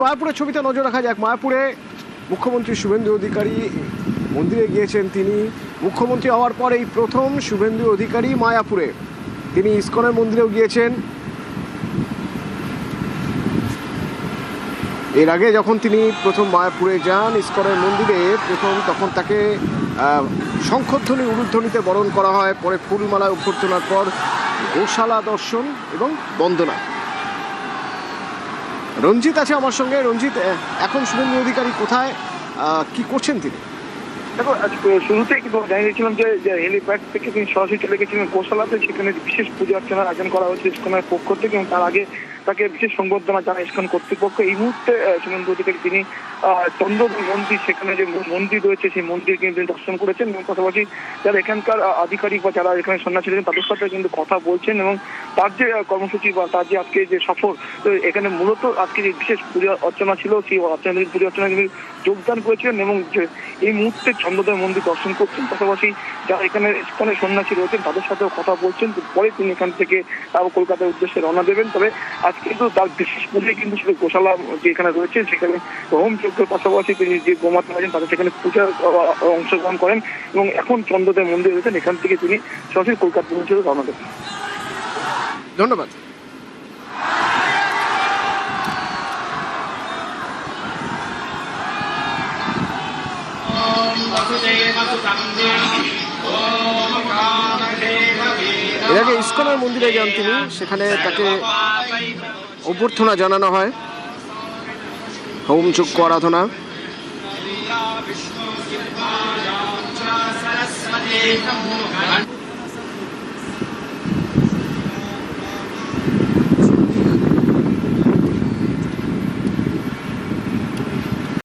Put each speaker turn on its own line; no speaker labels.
মায়াপুরের ছবিতে নজর রাখা যাক। মায়াপুরে মুখ্যমন্ত্রী শুভেন্দু অধিকারী মন্দিরে গিয়েছেন। তিনি মুখ্যমন্ত্রী হওয়ার পর এই প্রথম শুভেন্দু অধিকারী মায়াপুরে। তিনি ইসকনের মন্দিরেও গিয়েছেন। এর আগে যখন তিনি প্রথম মায়াপুরে যান ইসকনের মন্দিরে প্রথম, তখন তাকে শঙ্খধ্বনি উলুধ্বনিতে বরণ করা হয়। পরে ফুলমালা অভ্যর্থনার পর গোশালা দর্শন এবং বন্দনা। রঞ্জিত আছে আমার সঙ্গে। রঞ্জিত, এখন শুভেন্দু অধিকারী কোথায়, কি করছেন তিনি?
দেখো, শুরুতেই কিন্তু জানিয়েছিলাম যে হেলিপ্যাড থেকে তিনি সরাসরি চলে গেছিলেন গোশালাতে। সেখানে বিশেষ পুজো অর্চনার আয়োজন করা হয়েছে ইসকনের পক্ষ থেকে এবং তার আগে তাকে বিশেষ সংবর্ধনা জানায় ইসকন কর্তৃপক্ষ। এই মুহূর্তে শুভেন্দু অধিকারী তিনি চন্দ্রপুর মন্দির, সেখানে যে মন্দির রয়েছে সেই মন্দির কিন্তু তিনি দর্শন করেছেন এবং পাশাপাশি যারা এখানকার আধিকারিক বা যারা এখানে সন্ন্যাসী ছিলেন তাদের সাথে কিন্তু কথা বলছেন এবং তার যে কর্মসূচি বা তার যে আজকে যে সফর, এখানে মূলত আজকে যে বিশেষ পুজো অর্চনা ছিল সেই অর্চনা পুজো অর্চনা তিনি যোগদান করেছিলেন এবং এই মুহূর্তে চন্দ্রদেব মন্দির দর্শন করছেন। পাশাপাশি যারা এখানে ইসকনের সন্ন্যাসী রয়েছেন তাদের সাথেও কথা বলছেন। পরে তিনি এখান থেকে কলকাতার উদ্দেশ্যে রওনা দেবেন। তবে আজ কিন্তু তার বিশেষ পুজোয় কিন্তু শুধু গোশালা যে এখানে রয়েছে সেখানে হোম যজ্ঞের পাশাপাশি তিনি যে গোমাতা আছেন তাদের সেখানে পূজা অংশগ্রহণ করেন এবং এখন চন্দ্রদেব মন্দির রয়েছেন, এখান থেকে তিনি সরাসরি কলকাতা উদ্দেশ্যে রওনা দেবেন।
ধন্যবাদ। এর আগে ইসকনের মন্দিরে যান তিনি, সেখানে তাকে অভ্যর্থনা জানানো হয়, হোম যজ্ঞ আরাধনা।